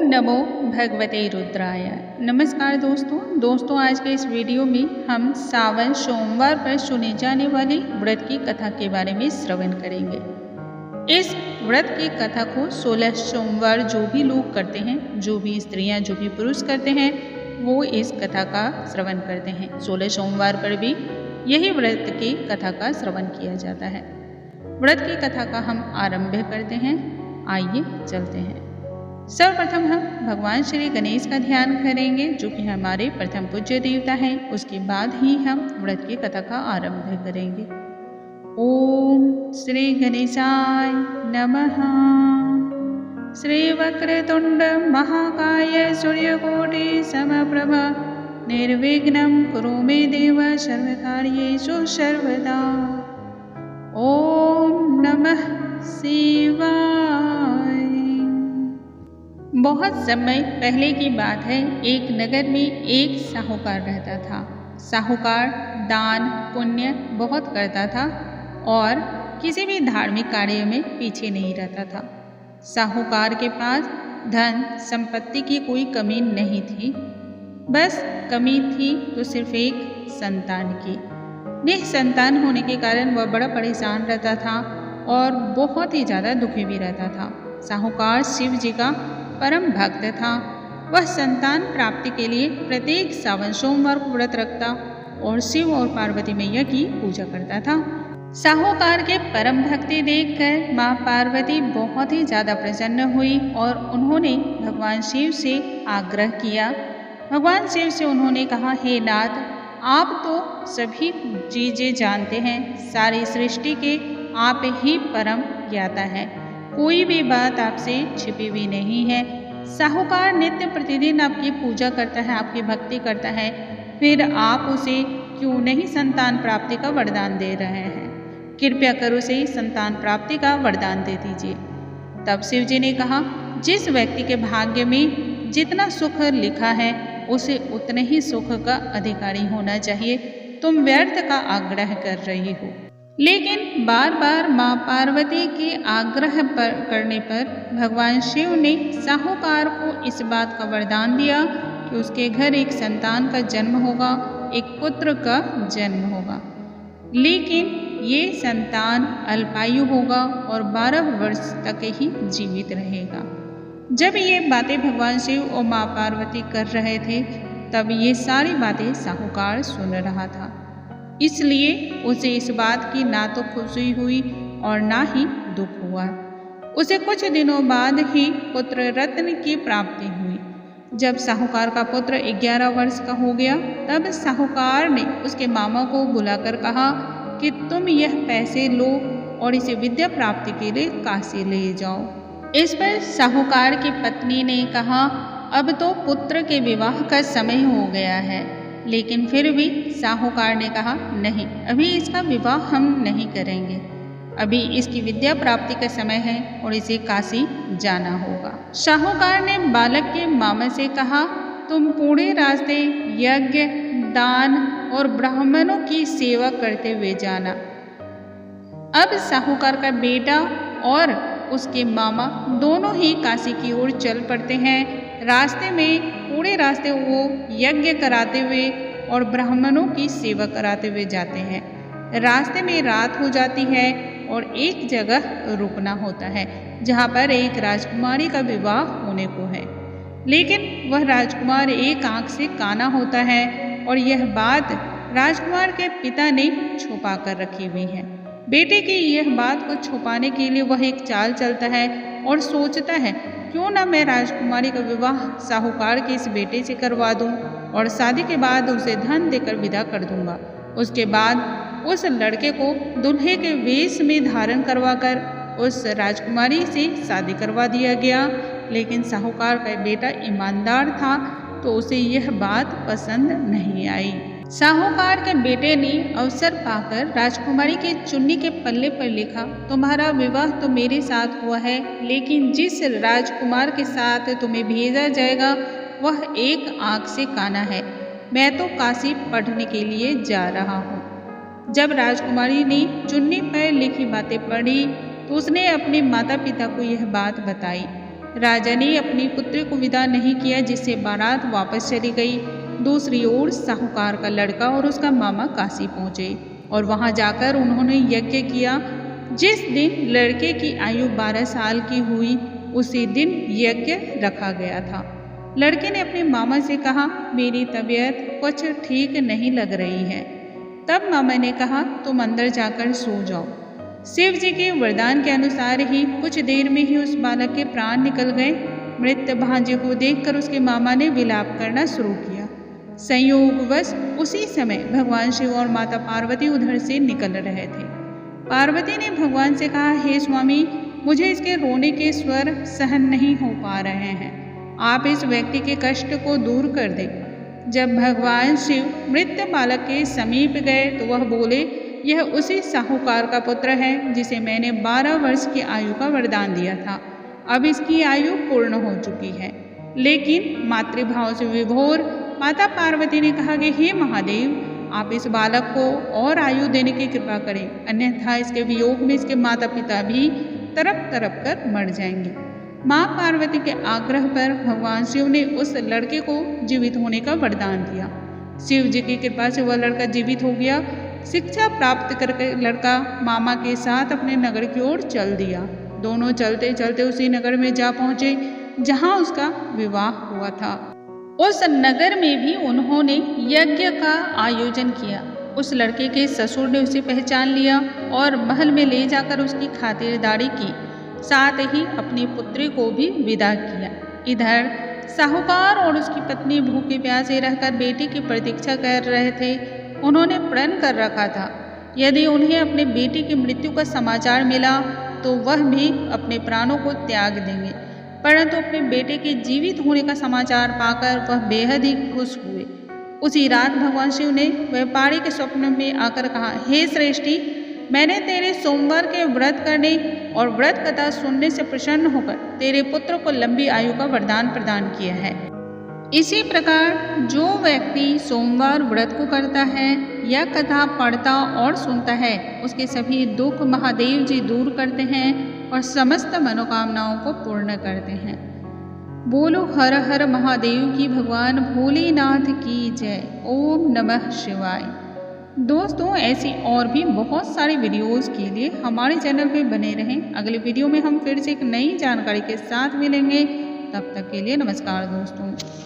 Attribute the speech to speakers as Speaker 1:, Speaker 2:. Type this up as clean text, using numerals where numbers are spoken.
Speaker 1: नमो भगवते रुद्राय। नमस्कार दोस्तों आज के इस वीडियो में हम सावन सोमवार पर सुने जाने वाली व्रत की कथा के बारे में श्रवण करेंगे। इस व्रत की कथा को 16 सोमवार जो भी लोग करते हैं, जो भी स्त्रियां, जो भी पुरुष करते हैं, वो इस कथा का श्रवण करते हैं। 16 सोमवार पर भी यही व्रत की कथा का श्रवण किया जाता है। व्रत की कथा का हम आरंभ करते हैं। आइए चलते हैं। सर्वप्रथम हम भगवान श्री गणेश का ध्यान करेंगे, जो कि हमारे प्रथम पूज्य देवता हैं। उसके बाद ही हम व्रत की कथा का आरंभ करेंगे। ओम श्री गणेशाय नमः। श्री वक्रतुंड महाकाय सूर्यकोटि समप्रभ निर्विघ्नं कुरु मे देव सर्वकार्येषु सर्वदा। ओम नमः शिवाय। बहुत समय पहले की बात है। एक नगर में एक साहूकार रहता था। साहूकार दान पुण्य बहुत करता था और किसी भी धार्मिक कार्य में पीछे नहीं रहता था। साहूकार के पास धन संपत्ति की कोई कमी नहीं थी, बस कमी थी तो सिर्फ एक संतान की। निसंतान होने के कारण वह बड़ा परेशान रहता था और बहुत ही ज़्यादा दुखी भी रहता था। साहूकार शिव जी का परम भक्त था। वह संतान प्राप्ति के लिए प्रत्येक सावन सोमवार को व्रत रखता और शिव और पार्वती मैया की पूजा करता था। साहूकार के परम भक्ति देखकर माँ पार्वती बहुत ही ज़्यादा प्रसन्न हुई और उन्होंने भगवान शिव से आग्रह किया। भगवान शिव से उन्होंने कहा, हे नाथ, आप तो सभी चीज़ें जानते हैं, सारी सृष्टि के आप ही परम ज्ञाता हैं, कोई भी बात आपसे छिपी हुई नहीं है। साहूकार नित्य प्रतिदिन आपकी पूजा करता है, आपकी भक्ति करता है, फिर आप उसे क्यों नहीं संतान प्राप्ति का वरदान दे रहे हैं? कृपया कर उसे संतान प्राप्ति का वरदान दे दीजिए। तब शिव जी ने कहा, जिस व्यक्ति के भाग्य में जितना सुख लिखा है उसे उतने ही सुख का अधिकारी होना चाहिए। तुम व्यर्थ का आग्रह कर रही हो। लेकिन बार बार माँ पार्वती के आग्रह करने पर भगवान शिव ने साहूकार को इस बात का वरदान दिया कि उसके घर एक संतान का जन्म होगा, एक पुत्र का जन्म होगा। लेकिन ये संतान अल्पायु होगा और 12 वर्ष तक ही जीवित रहेगा। जब ये बातें भगवान शिव और माँ पार्वती कर रहे थे, तब ये सारी बातें साहूकार सुन रहा था। इसलिए उसे इस बात की ना तो खुशी हुई और ना ही दुख हुआ। उसे कुछ दिनों बाद ही पुत्र रत्न की प्राप्ति हुई। जब साहूकार का पुत्र 11 वर्ष का हो गया, तब साहूकार ने उसके मामा को बुलाकर कहा कि तुम यह पैसे लो और इसे विद्या प्राप्ति के लिए काशी ले जाओ। इस पर साहूकार की पत्नी ने कहा, अब तो पुत्र के विवाह का समय हो गया है। लेकिन फिर भी साहूकार ने कहा, नहीं, अभी इसका विवाह हम नहीं करेंगे, अभी इसकी विद्या प्राप्ति का समय है और इसे काशी जाना होगा। साहूकार ने बालक के मामा से कहा, तुम पूरे रास्ते यज्ञ दान और ब्राह्मणों की सेवा करते हुए जाना। अब साहूकार का बेटा और उसके मामा दोनों ही काशी की ओर चल पड़ते हैं। रास्ते में पूरे रास्ते वो यज्ञ कराते हुए और ब्राह्मणों की सेवा कराते हुए जाते हैं। रास्ते में रात हो जाती है और एक जगह रुकना होता है, जहाँ पर एक राजकुमारी का विवाह होने को है। लेकिन वह राजकुमार एक आंख से काना होता है और यह बात राजकुमार के पिता ने छुपा कर रखी हुई है। बेटे की यह बात को छुपाने के लिए वह एक चाल चलता है और सोचता है, क्यों ना मैं राजकुमारी का विवाह साहूकार के इस बेटे से करवा दूं और शादी के बाद उसे धन देकर विदा कर दूंगा। उसके बाद उस लड़के को दूल्हे के वेश में धारण करवाकर उस राजकुमारी से शादी करवा दिया गया। लेकिन साहूकार का बेटा ईमानदार था, तो उसे यह बात पसंद नहीं आई। साहूकार के बेटे ने अवसर पाकर राजकुमारी के चुन्नी के पल्ले पर लिखा, तुम्हारा विवाह तो मेरे साथ हुआ है, लेकिन जिस राजकुमार के साथ तुम्हें भेजा जाएगा वह एक आंख से काना है। मैं तो काशी पढ़ने के लिए जा रहा हूँ। जब राजकुमारी ने चुन्नी पर लिखी बातें पढ़ी तो उसने अपने माता पिता को यह बात बताई। राजा ने अपनी पुत्री को विदा नहीं किया, जिससे बारात वापस चली गई। दूसरी ओर साहूकार का लड़का और उसका मामा काशी पहुंचे और वहां जाकर उन्होंने यज्ञ किया। जिस दिन लड़के की आयु 12 साल की हुई उसी दिन यज्ञ रखा गया था। लड़के ने अपने मामा से कहा, मेरी तबीयत कुछ ठीक नहीं लग रही है। तब मामा ने कहा, तुम अंदर जाकर सो जाओ। शिव जी के वरदान के अनुसार ही कुछ देर में ही उस बालक के प्राण निकल गए। मृत भांजे को देखकर उसके मामा ने विलाप करना शुरू किया। संयोगवश उसी समय भगवान शिव और माता पार्वती उधर से निकल रहे थे। पार्वती ने भगवान से कहा, हे स्वामी, मुझे इसके रोने के स्वर सहन नहीं हो पा रहे हैं। आप इस व्यक्ति के कष्ट को दूर कर दें। जब भगवान शिव मृत बालक के समीप गए तो वह बोले, यह उसी साहूकार का पुत्र है जिसे मैंने 12 वर्ष की आयु का वरदान दिया था। अब इसकी आयु पूर्ण हो चुकी है। लेकिन मातृभाव से विभोर माता पार्वती ने कहा कि हे महादेव, आप इस बालक को और आयु देने की कृपा करें, अन्यथा इसके वियोग में इसके माता पिता भी तड़प तड़प कर मर जाएंगे। माँ पार्वती के आग्रह पर भगवान शिव ने उस लड़के को जीवित होने का वरदान दिया। शिव जी की कृपा से वह लड़का जीवित हो गया। शिक्षा प्राप्त करके लड़का मामा के साथ अपने नगर की ओर चल दिया। दोनों चलते चलते उसी नगर में जा पहुंचे जहां उसका विवाह हुआ था। उस नगर में भी उन्होंने यज्ञ का आयोजन किया। उस लड़के के ससुर ने उसे पहचान लिया और महल में ले जाकर उसकी खातिरदारी की, साथ ही अपनी पुत्री को भी विदा किया। इधर साहूकार और उसकी पत्नी भूखे प्यासे रहकर बेटी की प्रतीक्षा कर रहे थे। उन्होंने प्रण कर रखा था, यदि उन्हें अपने बेटी की मृत्यु का समाचार मिला तो वह भी अपने प्राणों को त्याग देंगे। परंतु अपने बेटे के जीवित होने का समाचार पाकर वह बेहद ही खुश हुए। उसी रात भगवान शिव ने व्यापारी के स्वप्न में आकर कहा, हे श्रेष्ठी, मैंने तेरे सोमवार के व्रत करने और व्रत कथा सुनने से प्रसन्न होकर तेरे पुत्र को लंबी आयु का वरदान प्रदान किया है। इसी प्रकार जो व्यक्ति सोमवार व्रत को करता है या कथा पढ़ता और सुनता है, उसके सभी दुख महादेव जी दूर करते हैं और समस्त मनोकामनाओं को पूर्ण करते हैं। बोलो हर हर महादेव की, भगवान भोलेनाथ की जय। ओम नमः शिवाय। दोस्तों, ऐसी और भी बहुत सारी वीडियोस के लिए हमारे चैनल पे बने रहें। अगले वीडियो में हम फिर से एक नई जानकारी के साथ मिलेंगे। तब तक के लिए नमस्कार दोस्तों।